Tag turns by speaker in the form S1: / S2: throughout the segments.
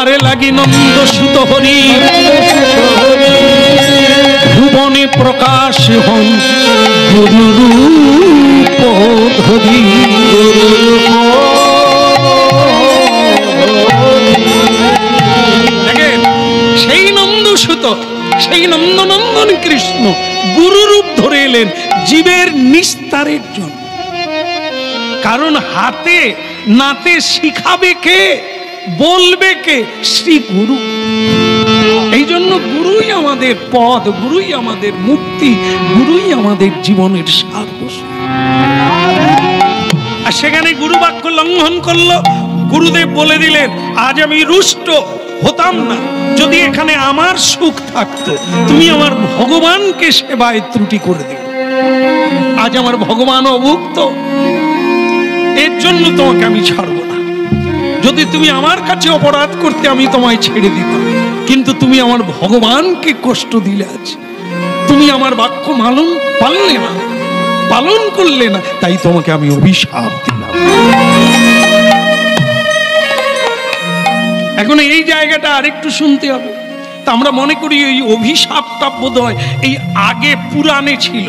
S1: তারে লাগি নন্দ সুত হরি, ভুবনে প্রকাশ হন গুরুরূপ ধরি। দেখেন সেই নন্দ সুত, সেই নন্দনন্দন কৃষ্ণ গুরুরূপ ধরে এলেন জীবের নিস্তারের জন্য। কারণ হাতে নাতে শিখাবে কে, বলবে কে? শ্রী গুরু। এই জন্য গুরুই আমাদের পথ, গুরুই আমাদের মুক্তি, গুরুই আমাদের জীবনের সারবস্তু। আর সেখানে গুরু বাক্য লঙ্ঘন করলো। গুরুদেব বলে দিলেন, আজ আমি রুষ্ট হতাম না যদি এখানে আমার সুখ থাকতো, তুমি আমার ভগবানকে সেবায় ত্রুটি করে দিলে। আজ আমার ভগবান অভুক্ত, এর জন্য তোমাকে আমি ছাড়বো না। যদি তুমি আমার কাছে অপরাধ করতে আমি তোমায় ছেড়ে দিতাম, কিন্তু তুমি আমার ভগবানকে কষ্ট দিলে। আজ তুমি আমার বাক্য পালন করলে না, তাই তোমাকে আমি অভিশাপ দিলাম। এখন এই জায়গাটা আরেকটু শুনতে হবে। তা আমরা মনে করি এই অভিশাপটা বোধহয় এই আগে পুরাণে ছিল,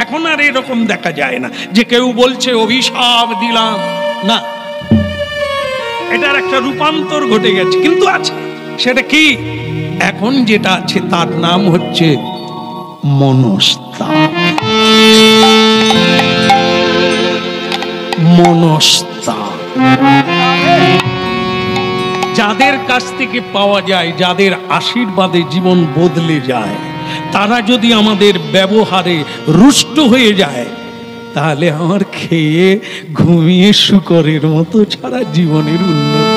S1: এখন আর এরকম দেখা যায় না যে কেউ বলছে অভিশাপ দিলাম, না, এটার একটা রূপান্তর ঘটে গেছে। কিন্তু আছে, সেটা কি? এখন যেটা আছে তার নাম হচ্ছে মনস্তাপ। মনস্তাপ যাদের কাছ থেকে পাওয়া যায়, যাদের আশীর্বাদে জীবন বদলে যায়, তারা যদি আমাদের ব্যবহারে রুষ্ট হয়ে যায়, তাহলে আমার খেয়ে ঘুমিয়ে শুকরের মতো ছাড়া জীবনের উন্নতি।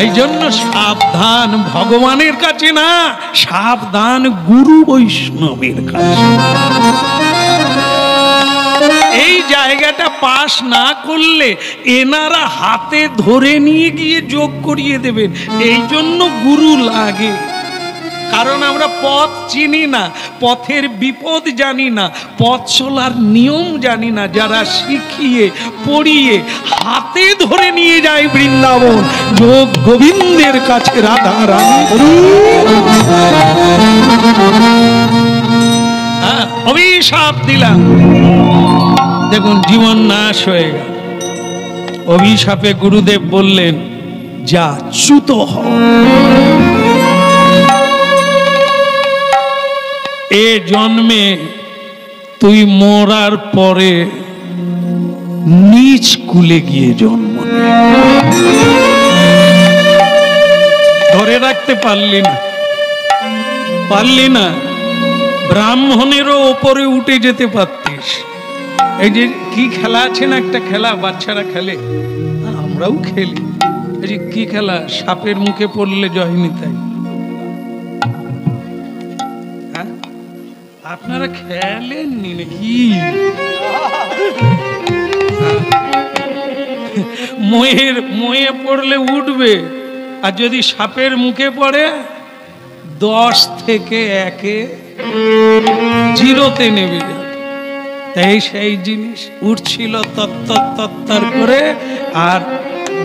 S1: এই জন্য সাবধান, ভগবানের কাছে না, সাবধান গুরু বৈষ্ণবের কাছে। এই জায়গাটা পাশ না করলে এনারা হাতে ধরে নিয়ে গিয়ে যোগ করিয়ে দেবেন। এই জন্য গুরু লাগে। কারণ আমরা পথ চিনি না, পথের বিপদ জানি না, পথ চলার নিয়ম জানি না। যারা শিখিয়ে পড়িয়ে হাতে ধরে নিয়ে যায় বৃন্দাবন, যোগ গোবিন্দের কাছে রাধা রানী। অভিশাপ দিলাম, দেখুন জীবন নাশ হয়ে গেল। অভিশাপে গুরুদেব বললেন, যা চ্যুত হ। এ জন্মে তুই মরার পরে নিচ কুলে গিয়ে জন্ম নে। ধরে রাখতে পারলি না, ব্রাহ্মণেরও ওপরে উঠে যেতে পারতিস। এই যে কি খেলা আছে না, একটা খেলা বাচ্চারা খেলে, আমরাও খেলি। এই যে কি খেলা, সাপের মুখে পড়লে জয় নিতাই। আপনারা খেলেননি নাকি? ময়ে পড়লে উঠবে, আর যদি সাপের মুখে পড়ে 10 থেকে 1-এ 0-তে নেমে যাবে। তাই সেই জিনিস উঠছিল তত্তর করে, আর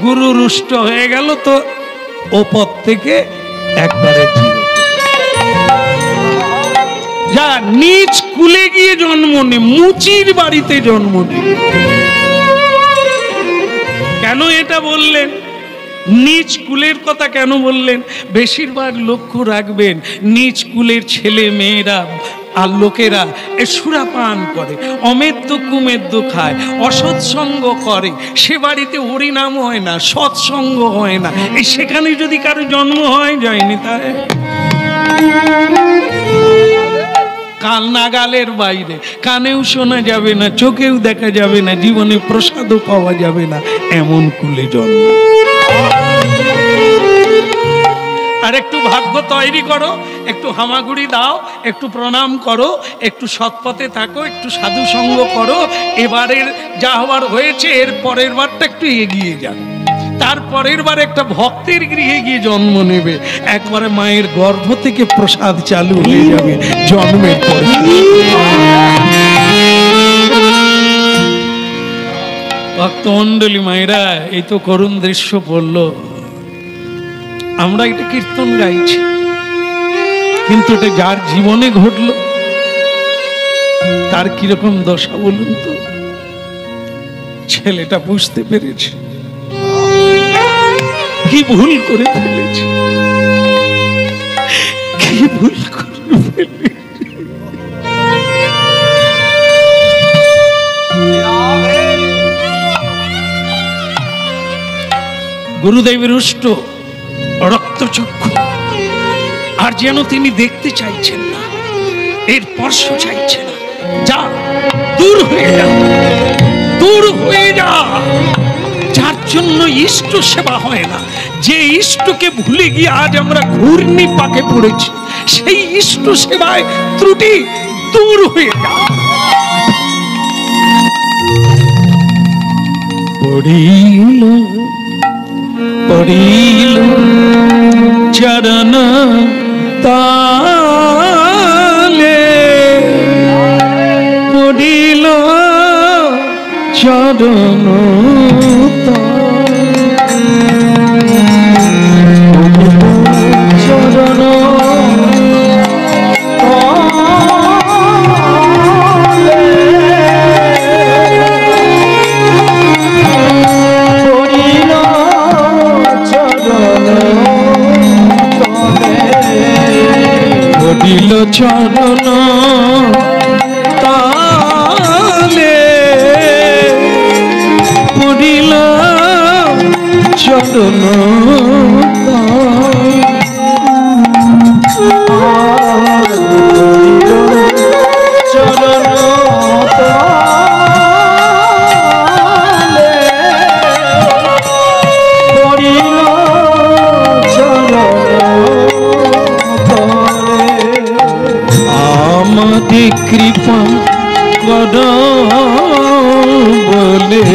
S1: গুরু রুষ্ট হয়ে গেল তো ওপর থেকে একবারে 0। যা নিজ কুলে গিয়ে জন্ম নে, মুচির বাড়িতে জন্ম নে। কেন এটা বললেন? নিজ কুলের কথা কেন বললেন? বেশিরভাগ লক্ষ্য রাখবেন, নিজ কুলের ছেলে মেয়েরা আর লোকেরা সুরাপান করে, অমেদ্য কুমেদ্য খায়, অসৎসঙ্গ করে, সে বাড়িতে হরিনাম হয় না, সৎসঙ্গ হয় না। এই সেখানে যদি কারো জন্ম হয়, যায়নি তাই কাল নাগালের বাইরে, কানেও শোনা যাবে না, চোখেও দেখা যাবে না, জীবনে প্রসাদও পাওয়া যাবে না, এমন কুলে জন্ম। আর একটু ভাগ্য তৈরি করো, একটু হামাগুড়ি দাও, একটু প্রণাম করো, একটু সৎপথে থাকো, একটু সাধু সঙ্গ করো। এবারের যা হবার হয়েছে, এর পরের বারটা একটু এগিয়ে যান। তারপরের বার একটা ভক্তের গৃহে গিয়ে জন্ম নেবে, একবারে মায়ের গর্ভ থেকে প্রসাদ চালু হয়ে যাবে জন্মের পরে। ভক্তমণ্ডলী মায়েরা, এই তো করুণ দৃশ্য পড়ল। আমরা এটা কীর্তন গাইছি, কিন্তু এটা যার জীবনে ঘটল তার কিরকম দশা বলুন তো। ছেলেটা বুঝতে পেরেছে কি ভুল করে ফেলেছে, কি ভুল করে ফেলেছে। গুরুদেবের রুষ্ট রক্তচক্ষু, আর যেন তিনি দেখতে চাইছেন না, এর স্পর্শ চাইছে না। যা, দূর হয়ে যা, দূর হয়ে যা। যার জন্য ইষ্ট সেবা হয় না, যে ইষ্টকে ভুলে গিয়ে আজ আমরা ঘূর্ণি পাকে পড়েছি, সেই ইষ্ট সেবায় ত্রুটি, দূর হয়ে যা। পড়িল পড়িল চরণ তালে, পড়িল চরণ চরণ পড়িল চরণ তালে, পড়িল চরণ কৃপা কর বলে,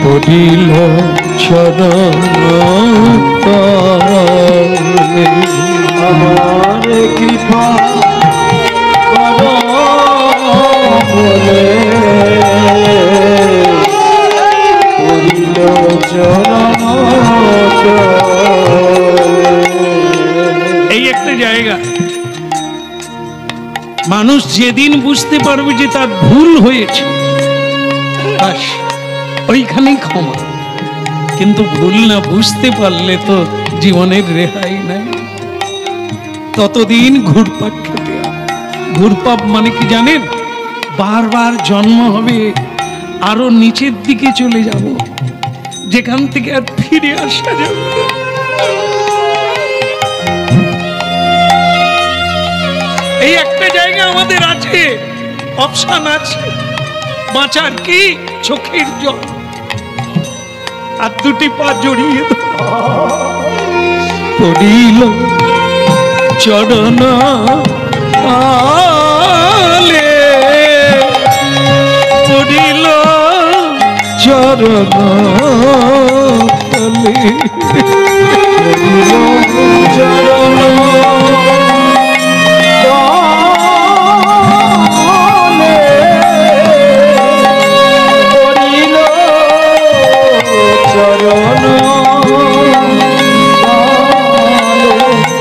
S1: পড়িল চরণ তলে। আমার কৃপা কর বলে, পড়িল চরণ তলে। এই একটা জায়গা, মানুষ যেদিন বুঝতে পারবে যে তার ভুল হয়েছে, বাস ওইখানেই ক্ষমা। কিন্তু ভুল না বুঝতে পারলে তো জীবনের রেহাই নাই, ততদিন ঘুরপাক খেতে হবে। ঘুরপাক মানে কি জানেন? বারবার জন্ম হবে, আরো নিচের দিকে চলে যাব, যেখান থেকে আর ফিরে আসা যাবে। এই একটা জায়গা আমাদের আছে, অপশন আছে, বাঁচার কি? চোখের জল আর দুটি পা জড়িয়ে পড়িল চরণ তালে, পড়িল চরণ তালে, চরণ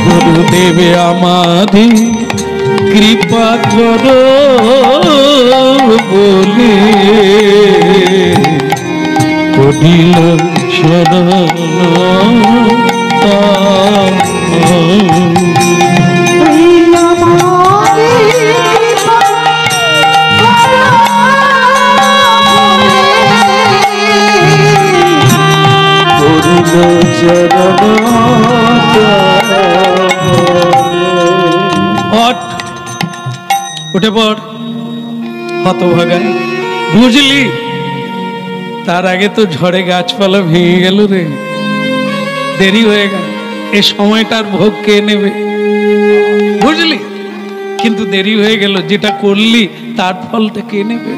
S1: গুরুদেবে আমাদি কৃপা কর বলে, পড়িল চরণ উঠে পড় হতভাগা, বুঝলি? তার আগে তো ঝড়ে গাছপালা ভেঙে গেল রে, দেরি হয়ে গেল। এই সময়টার ভোগ কে নেবে? বুঝলি? কিন্তু দেরি হয়ে গেল, যেটা করলি তার ফলটা কে নেবে?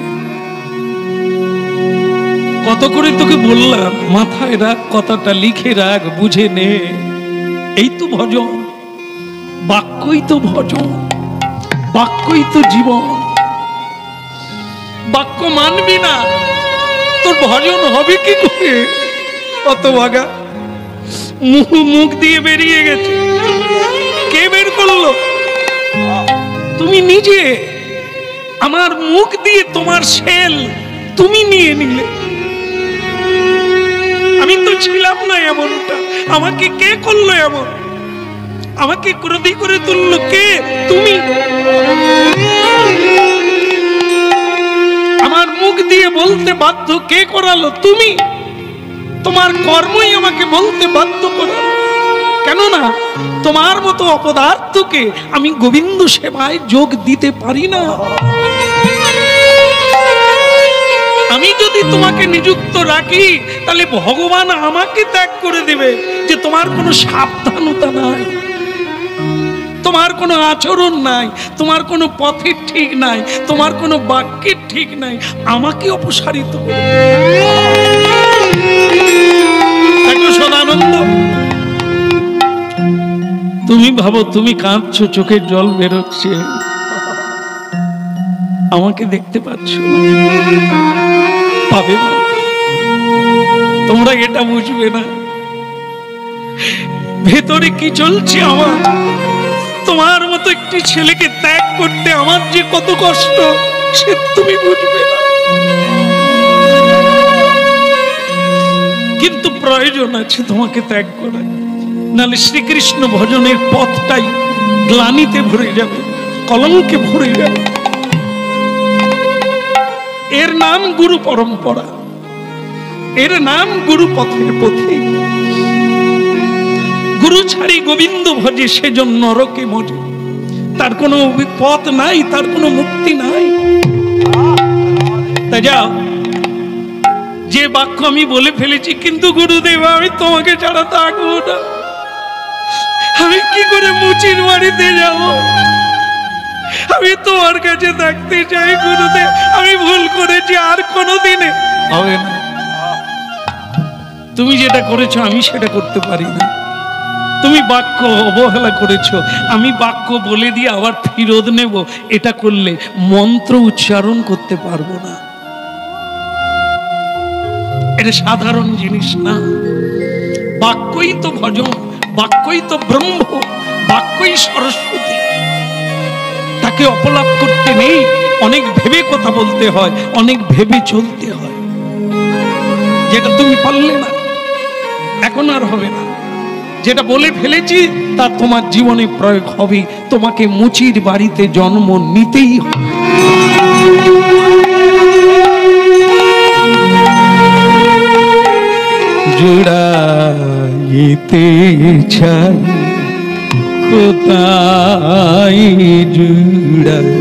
S1: কত করে তোকে বললাম, মাথায় রাখ, কথাটা লিখে রাখ, বুঝে নে। এই তো ভজন, বাক্যই তো ভজন, বাক্যই তো জীবন। বাক্য মানবি না, তোর ভজন হবে কি করে? কত ভাগা মুখ দিয়ে বেরিয়ে গেছে। কে বের করলো? তুমি নিজে। আমার মুখ দিয়ে তোমার সেল তুমি নিয়ে নিলে। আমি তো ছিলাম না এমনটা। আমাকে কে করলো এমন? আমাকে ক্রোধী করে তুললো কে? তুমি। আমার মুখ দিয়ে বলতে বাধ্য কে করালো? তুমি। তোমার কর্মই আমাকে বলতে বাধ্য করালো। কেননা তোমার মতো অপদার্থকে আমি গোবিন্দ সেবায় যোগ দিতে পারি না। আমি যদি তোমাকে নিযুক্ত রাখি তাহলে ভগবান আমাকে ত্যাগ করে দেবে যে তোমার কোনো সাবধানতা নাই, তোমার কোনো আচরণ নাই, তোমার কোনো পথের ঠিক নাই, তোমার কোনো বাক্যের ঠিক নাই, আমাকে অপসারিত করে। সদানন্দ, তুমি ভাবো তুমি কাঁদছো, চোখের জল বেরোচ্ছে, আমাকে দেখতে পাচ্ছ না, পাবে না। তোমরা এটা বুঝবে না ভেতরে কি চলছে আমার। তোমার মতো একটি ছেলেকে ত্যাগ করতে আমার যে কত কষ্ট সে তুমি বুঝবে না। কিন্তু প্রয়োজন আছে তোমাকে ত্যাগ করা, নাহলে শ্রীকৃষ্ণ ভজনের পথটাই গ্লানিতে ভরে যাবে, কলঙ্কে ভরে যাবে। এর নাম গুরু পরম্পরা, এর নাম গুরু পথের পথিক। গুরু ছাড়ি গোবিন্দ ভজে সেজন্য নরকে মজে। তার কোনো পথ নাই, তার কোনো মুক্তি নাই। তা যাও, যে বাক্য আমি বলে ফেলেছি, কিন্তু গুরুদেব আমি তোমাকে ছাড়া থাকবো না। আমি কি করে মুচির বাড়িতে যাব? আমি তোমার কাছে থাকতে চাই গুরুদেব। আমি ভুল করেছি, আর কোনোদিনে হবে না। তুমি যেটা করেছো আমি সেটা করতে পারি না। তুমি বাক্য অবহেলা করেছো, আমি বাক্য বলে দিয়ে আবার ফিরত নেব, এটা করলে মন্ত্র উচ্চারণ করতে পারবো না। এটা সাধারণ জিনিস না। বাক্যই তো ভজন, বাক্যই তো ব্রহ্ম, বাক্যই সরস্বতী। তাকে অপলাপ করতে নেই, অনেক ভেবে কথা বলতে হয়, অনেক ভেবে চলতে হয়। যেটা তুমি পারলে না, এখন আর হবে না। যেটা বলে ফেলেছি তা তোমার জীবনে প্রয়োগ হবে। তোমাকে মুচির বাড়িতে জন্ম নিতেই হবে। জুড়াইতে চাই কোথায় জুড়াই।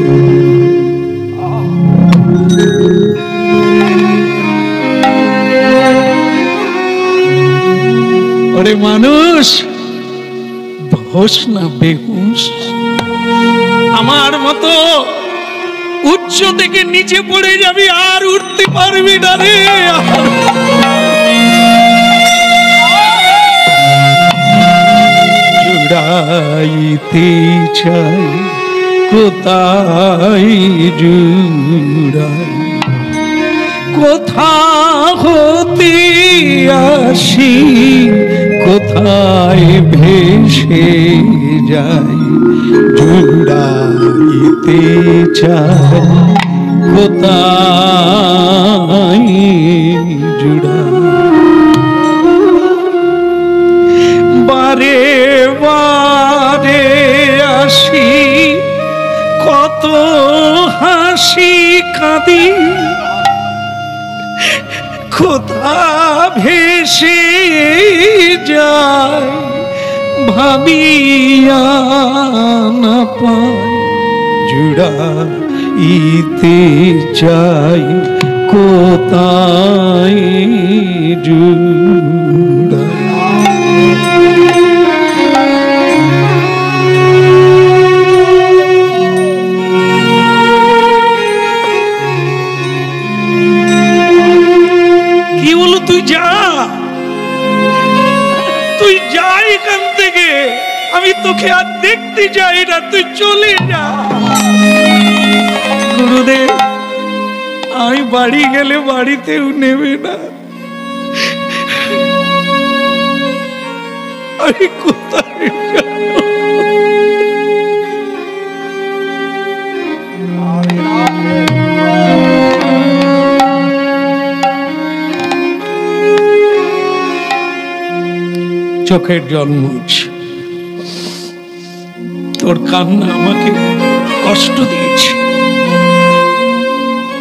S1: ওরে মানুষ, হোস না বেহুশ। আমার মতো উচ্চ থেকে নিচে পড়ে যাবি, আর উঠতে পারবি না রে। জুড়াইতে চাই কোথায় জুড়াই, কোথা হতে আসি কোথায় ভেসে যাই। জুড়াইতে চাই কোথায় জুড়াই। বারে বারে আসি কত হাসি কাঁদি, কোথা ভেসে যায় ভাবিয়া না পাই। জুড়াইতে চাই কোথায় জুড়াই। এখান থেকে আমি তোকে আর দেখতে চাই না, তুই চলে যা। গুরুদেব বাড়ি গেলে বাড়িতেও নেবে না। আমি কোথায় যাব? চোখের জল মুছ, তোর কান্না আমাকে কষ্ট দিয়েছে,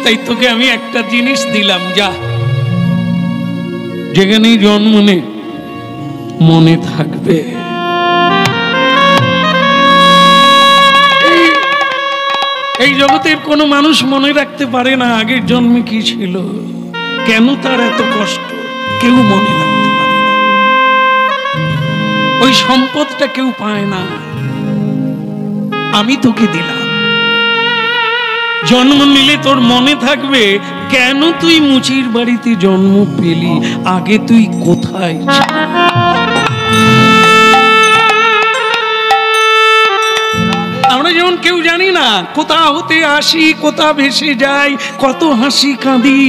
S1: তাই তোকে আমি একটা জিনিস দিলাম, যা যেখানেই জন্ম নে মনে থাকবে। এই জগতের কোনো মানুষ মনে রাখতে পারে না আগের জন্মে কি ছিল, কেন তার এত কষ্ট, কেউ মনে রাখতে পারে না। ওই সম্পদটা কেউ পায় না, আমি তোকে দিলাম। জন্ম নিলে তোর মনে থাকবে কেন তুই মুচির বাড়িতে জন্ম পেলি, আগে তুই কোথায় ছিলি। আমরা যেমন কেউ জানি না কোথা হতে আসি, কোথা ভেসে যাই, কত হাসি কাঁদি,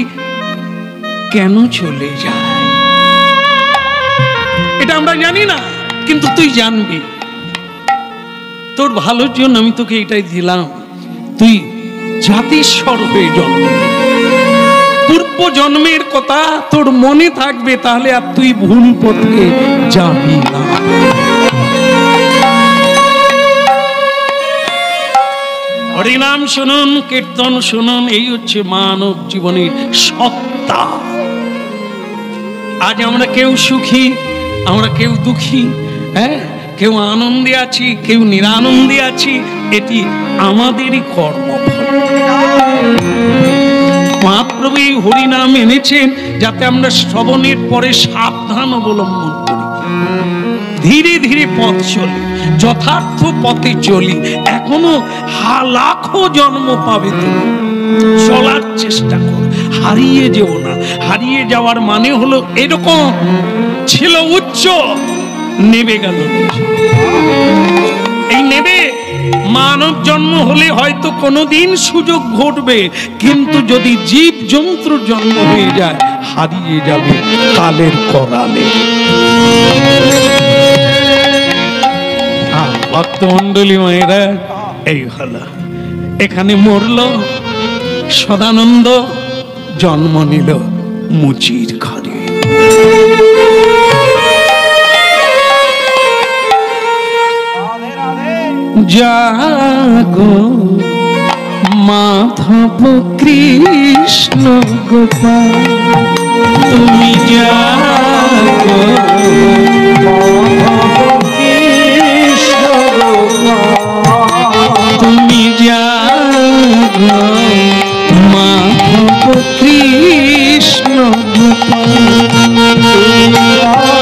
S1: কেন চলে যায় এটা আমরা জানি না, কিন্তু তুই জানবি। তোর ভালোর জন্য আমি তোকে এটাই দিলাম, তুই জাতিস্বর হয়ে জন্ম, পূর্ব জন্মের কথা তোর মনে থাকবে, তাহলে আর তুই ভুল পথে যাবি না। হরিনাম শুনুন, কীর্তন শুনুন, এই হচ্ছে মানব জীবনের সত্তা। আজ আমরা কেউ সুখী, আমরা কেউ দুঃখী, হ্যাঁ, কেউ আনন্দে আছি, কেউ নিরানন্দে আছি, এটি আমাদেরই কর্মফল। মহাপ্রভু এই হরিনাম এনেছেন যাতে আমরা শ্রবণের পরে সাবধান অবলম্বন করি, ধীরে ধীরে পথ চলি, যথার্থ পথে চলি। এখনো লাখো জন্ম পাবে, তুমি চলার চেষ্টা করো, হারিয়ে যেও না। হারিয়ে যাওয়ার মানে হলো এরকম, ছিল উচ্চ, নেবে গেল। এই নেবে মানব জন্ম হলে হয়তো কোনোদিন সুযোগ ঘটবে, কিন্তু যদি জীব জন্তুর জন্ম হয়ে যায় হারিয়ে যাবে কালের করালে। ভক্তমন্ডলী মায়েরা, এই হলো, এখানে মরল সদানন্দ, জন্ম নিল মুচির ঘরে। জাগো মাধব কৃষ্ণ গোপাল, তুমি জাগো কৃষ্ণ গোপাল, তুমি জাগো মাধব কৃষ্ণ গোপাল, তুমি জাগো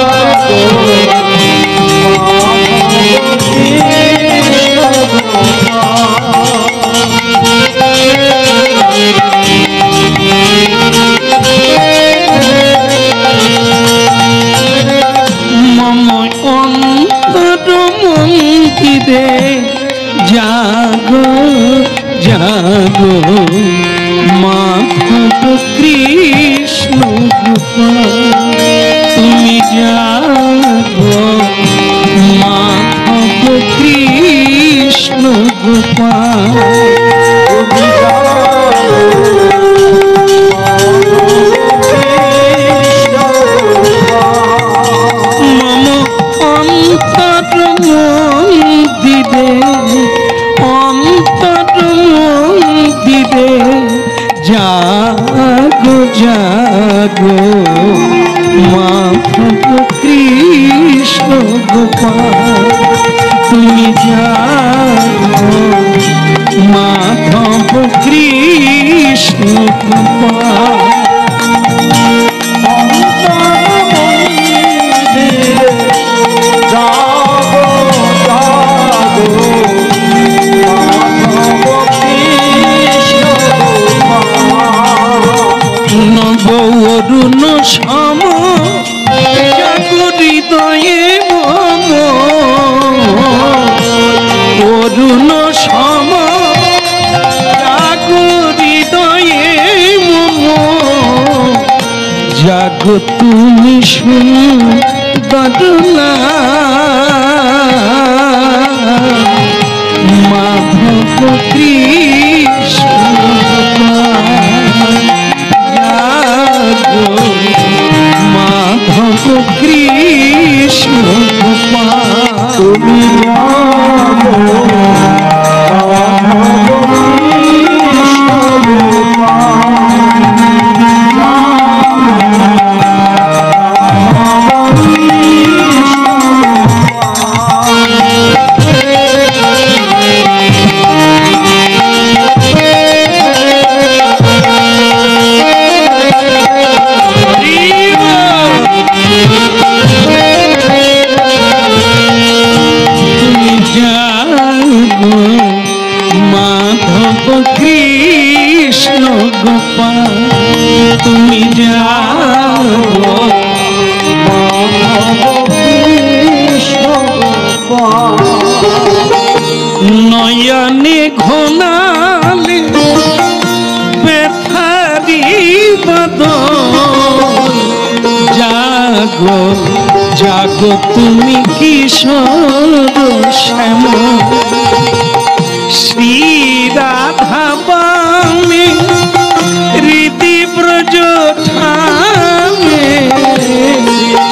S1: মম অন্তর মন্দিরে জাগো জাগো মাধব কৃষ্ণ গোপাল, তুমি জাগো মাধব কৃষ্ণ গোপাল, তুমি মম অন্তর মন্দিরে, অন্তর মন্দিরে জাগো জাগো মাধব কৃষ্ণ গোপাল, তুমি জাগো মাধব কৃষ্ণ গোপাল। অরুণ সম জাগো হৃদয়ে মম, অরুণ সম জাগো হৃদয়ে মম, জাগো তুমি সুন্দর মাধব কৃষ্ণ জাগো মাধব কৃষ্ণ তুমি কৃষ্ণ গোপাল তুমি জাগো কৃষ্ণ গোপাল নয়নে ঘনালে ব্যথারি বদন জাগো জাগো তুমি কিশোর শ্যাম শ্রী রাধা বামে রীতি ব্রজ ঠামে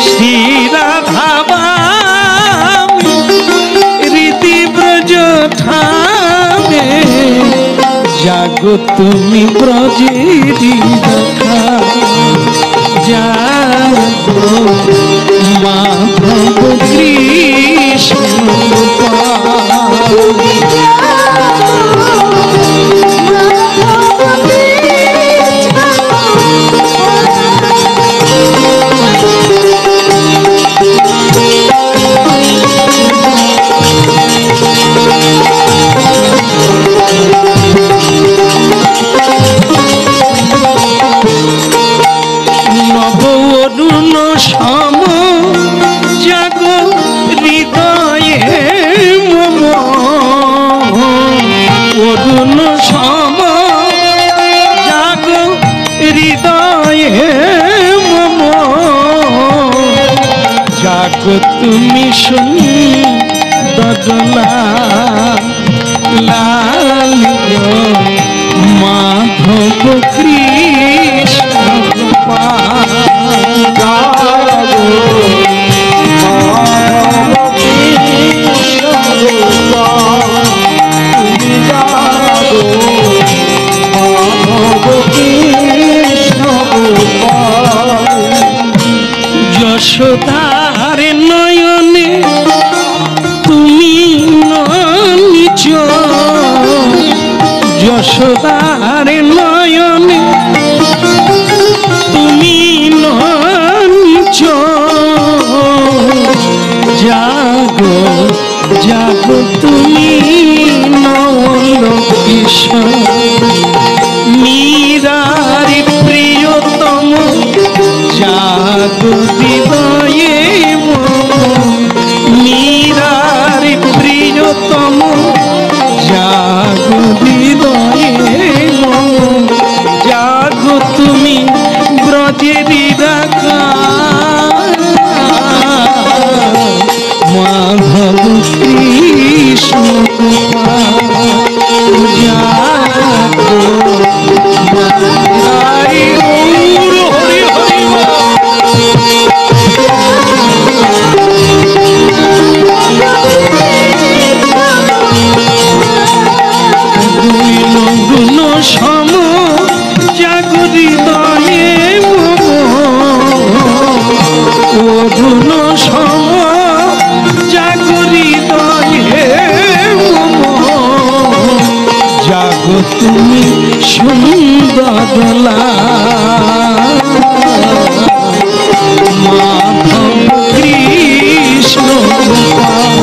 S1: শ্রী রাধা বামে রীতি ব্রজ ঠামে জাগো তুমি ব্রজেরি দেখা জাগো মাধব কৃষ্ণ নবরুণ সম জাগো হৃদয়ে মম অরুণ সম জাগো হৃদয়ে মম জাগো তুমি সুন্দর লালিত মাধব কৃষ্ণ গোপাল জাগো মাধব কৃষ্ণ গোপাল তুমি জাগো মাধব কৃষ্ণ গোপাল যশোদার নয়নে তুমি নিচ যশোদার নয়নে তুমি নিচ জাগো জাগো তুমি নল কিশোর মীরার প্রিয়তম জাগো হৃদয়ে মীরার প্রিয়তম জাগো হৃদয়ে জাগো তুমি ব্রজেরি রাখা মাধব কৃষ্ণ জাগো হরি হরি হরি গুণ সম জাগো হৃদয়ে অরুণ সম জাগো হৃদয়ে জাগো তুমি সুন্দর মাধব কৃষ্ণ গোপাল